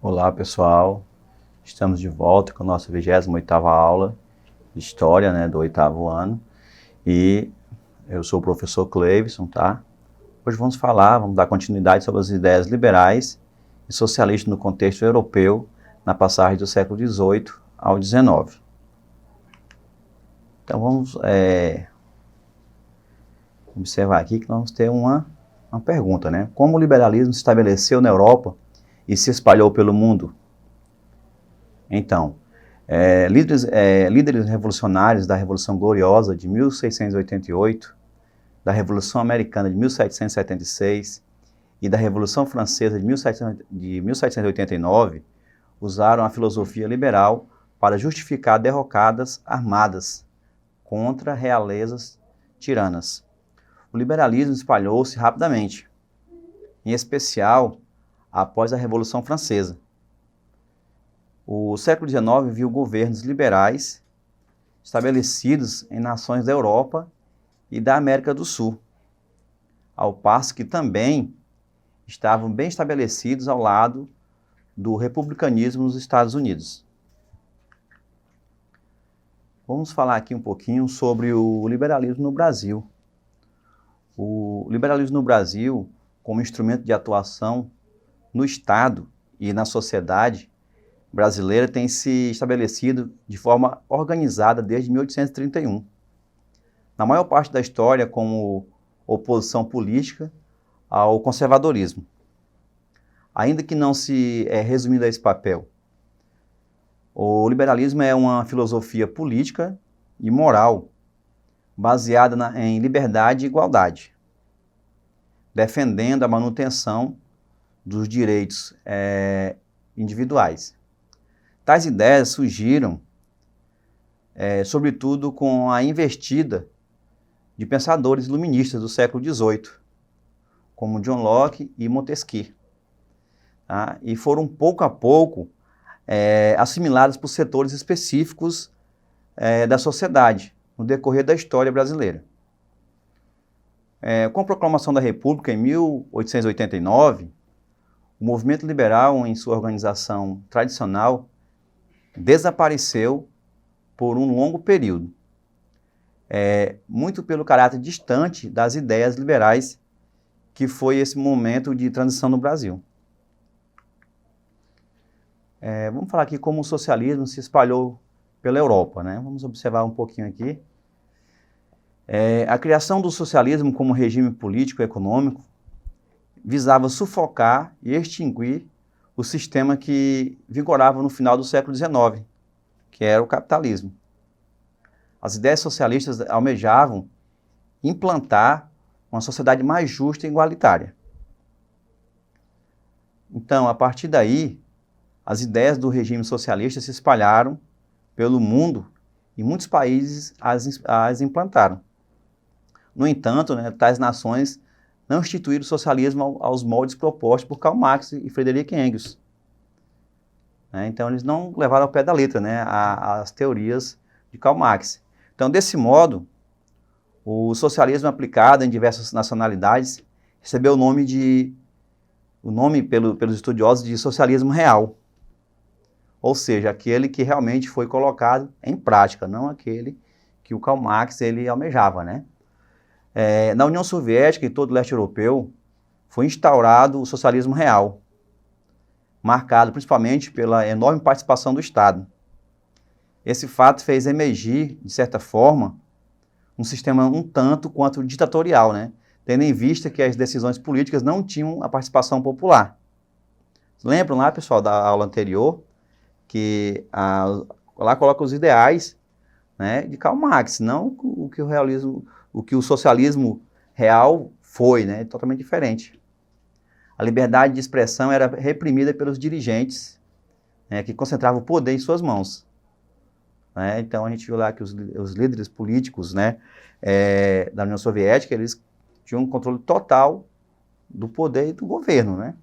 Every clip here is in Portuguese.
Olá pessoal, estamos de volta com a nossa 28ª aula de História, do 8º ano, e eu sou o professor Cleivson, tá? Hoje vamos dar continuidade sobre as ideias liberais e socialistas no contexto europeu na passagem do século XVIII ao XIX. Então vamos observar aqui que nós vamos ter uma pergunta, né? Como o liberalismo se estabeleceu na Europa e se espalhou pelo mundo? Então, líderes revolucionários da Revolução Gloriosa de 1688, da Revolução Americana de 1776 e da Revolução Francesa de 1789 usaram a filosofia liberal para justificar derrocadas armadas contra realezas tiranas. O liberalismo espalhou-se rapidamente, em especial após a Revolução Francesa. O século XIX viu governos liberais estabelecidos em nações da Europa e da América do Sul, ao passo que também estavam bem estabelecidos ao lado do republicanismo nos Estados Unidos. Vamos falar aqui um pouquinho sobre o liberalismo no Brasil. O liberalismo no Brasil, como instrumento de atuação no Estado e na sociedade brasileira, tem se estabelecido de forma organizada desde 1831. Na maior parte da história, como oposição política ao conservadorismo. Ainda que não se resumindo a esse papel, o liberalismo é uma filosofia política e moral baseada em liberdade e igualdade, defendendo a manutenção dos direitos individuais. Tais ideias surgiram, sobretudo, com a investida de pensadores iluministas do século XVIII, como John Locke e Montesquieu, tá? E foram pouco a pouco assimiladas por setores específicos da sociedade, no decorrer da história brasileira. Com a proclamação da República em 1889, o movimento liberal, em sua organização tradicional, desapareceu por um longo período, muito pelo caráter distante das ideias liberais que foi esse momento de transição no Brasil. Vamos falar aqui como o socialismo se espalhou pela Europa, né? Vamos observar um pouquinho aqui. A criação do socialismo como regime político e econômico visava sufocar e extinguir o sistema que vigorava no final do século XIX, que era o capitalismo. As ideias socialistas almejavam implantar uma sociedade mais justa e igualitária. Então, a partir daí, as ideias do regime socialista se espalharam pelo mundo e muitos países as implantaram. No entanto, tais nações não instituíram o socialismo aos moldes propostos por Karl Marx e Friedrich Engels. Então, eles não levaram ao pé da letra as teorias de Karl Marx. Então, desse modo, o socialismo aplicado em diversas nacionalidades recebeu o nome pelos estudiosos de socialismo real. Ou seja, aquele que realmente foi colocado em prática, não aquele que o Karl Marx ele almejava, Na União Soviética e todo o leste europeu foi instaurado o socialismo real, marcado principalmente pela enorme participação do Estado. Esse fato fez emergir, de certa forma, um sistema um tanto quanto ditatorial, tendo em vista que as decisões políticas não tinham a participação popular. Lembram lá, pessoal, da aula anterior, que lá coloca os ideais de Karl Marx, não o que o socialismo real foi, totalmente diferente. A liberdade de expressão era reprimida pelos dirigentes, que concentravam o poder em suas mãos. Então, a gente viu lá que os líderes políticos da União Soviética, eles tinham um controle total do poder e do governo.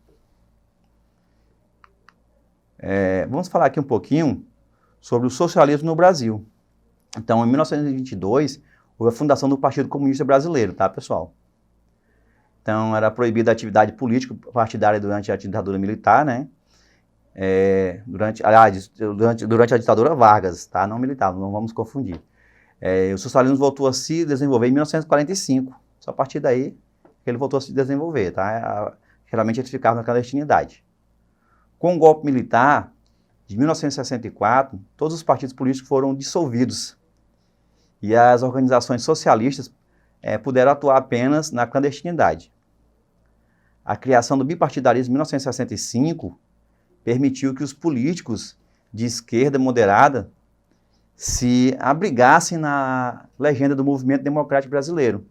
Vamos falar aqui um pouquinho sobre o socialismo no Brasil. Então, em 1922, houve a fundação do Partido Comunista Brasileiro, tá, pessoal? Então, era proibida a atividade política partidária durante a ditadura militar, durante a ditadura Vargas, tá? Não militar, não vamos confundir. O socialismo voltou a se desenvolver em 1945, só a partir daí que ele voltou a se desenvolver, tá? Geralmente ele ficava na clandestinidade. Com o golpe militar de 1964, todos os partidos políticos foram dissolvidos e as organizações socialistas puderam atuar apenas na clandestinidade. A criação do bipartidarismo em 1965 permitiu que os políticos de esquerda moderada se abrigassem na legenda do Movimento Democrático Brasileiro.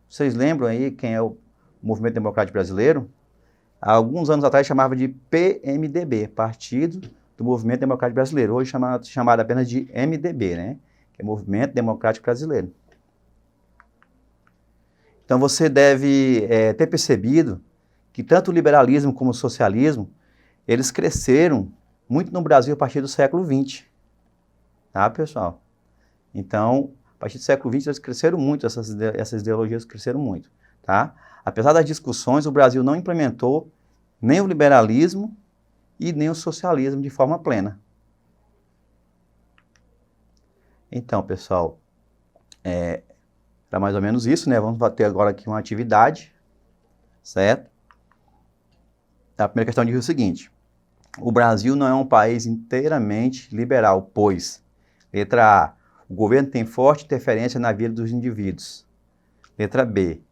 Vocês lembram aí quem é o Movimento Democrático Brasileiro? Há alguns anos atrás chamava de PMDB, Partido do Movimento Democrático Brasileiro. Hoje chamado apenas de MDB, né? Que é Movimento Democrático Brasileiro. Então você deve ter percebido que tanto o liberalismo como o socialismo, eles cresceram muito no Brasil a partir do século XX. Tá, pessoal? Então, a partir do século XX, eles cresceram muito, essas ideologias cresceram muito. Tá? Apesar das discussões, o Brasil não implementou nem o liberalismo e nem o socialismo de forma plena. Então, pessoal, era mais ou menos isso, né? Vamos ter agora aqui uma atividade, certo? A primeira questão diz o seguinte: o Brasil não é um país inteiramente liberal, pois, letra A, o governo tem forte interferência na vida dos indivíduos. Letra B,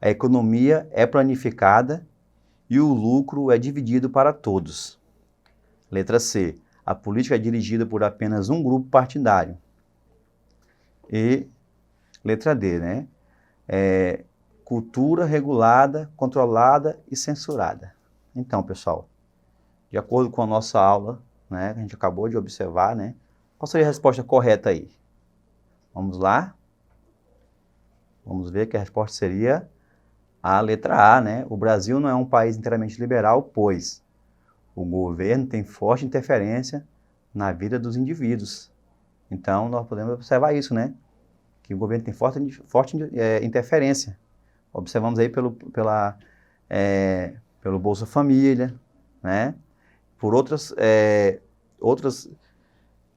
a economia é planificada e o lucro é dividido para todos. Letra C, a política é dirigida por apenas um grupo partidário. E letra D, né? Cultura regulada, controlada e censurada. Então, pessoal, de acordo com a nossa aula, né, que a gente acabou de observar, né, qual seria a resposta correta aí? Vamos lá? Vamos ver que a resposta seria a letra A, né? O Brasil não é um país inteiramente liberal, pois o governo tem forte interferência na vida dos indivíduos. Então, nós podemos observar isso, né? Que o governo tem forte interferência. Observamos aí pelo Bolsa Família, né? Por outras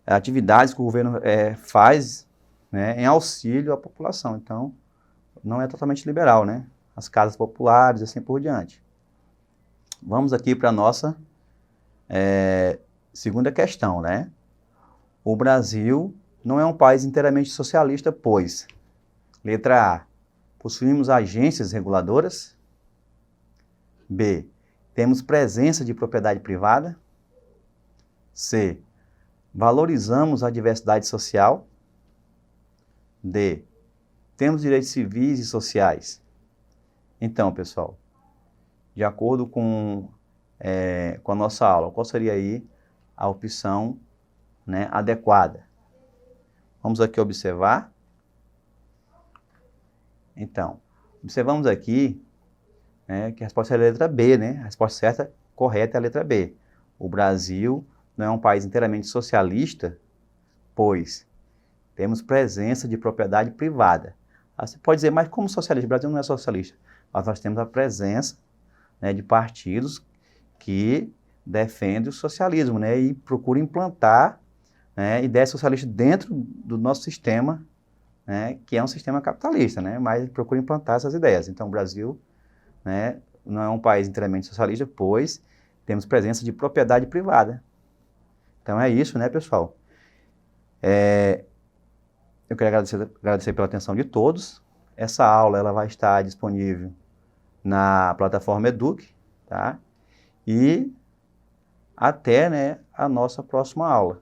atividades que o governo faz, né, em auxílio à população. Então, não é totalmente liberal, né? As casas populares, assim por diante. Vamos aqui para a nossa segunda questão, né? O Brasil não é um país inteiramente socialista, pois, letra A, possuímos agências reguladoras. B, temos presença de propriedade privada. C, valorizamos a diversidade social. D, temos direitos civis e sociais. Então, pessoal, de acordo com a nossa aula, qual seria aí a opção, né, adequada? Vamos aqui observar. Então, observamos aqui, né, que a resposta é a letra B, né? A resposta certa, correta, é a letra B. O Brasil não é um país inteiramente socialista, pois temos presença de propriedade privada. Você pode dizer, mas como socialista? O Brasil não é socialista. Mas nós temos a presença, né, de partidos que defendem o socialismo, né, e procuram implantar, né, ideias socialistas dentro do nosso sistema, né, que é um sistema capitalista, né, mas procura implantar essas ideias. Então, o Brasil, né, não é um país inteiramente socialista, pois temos presença de propriedade privada. Então, é isso, né, pessoal? Eu quero agradecer pela atenção de todos. Essa aula ela vai estar disponível na plataforma Eduque, tá? E até, né, a nossa próxima aula.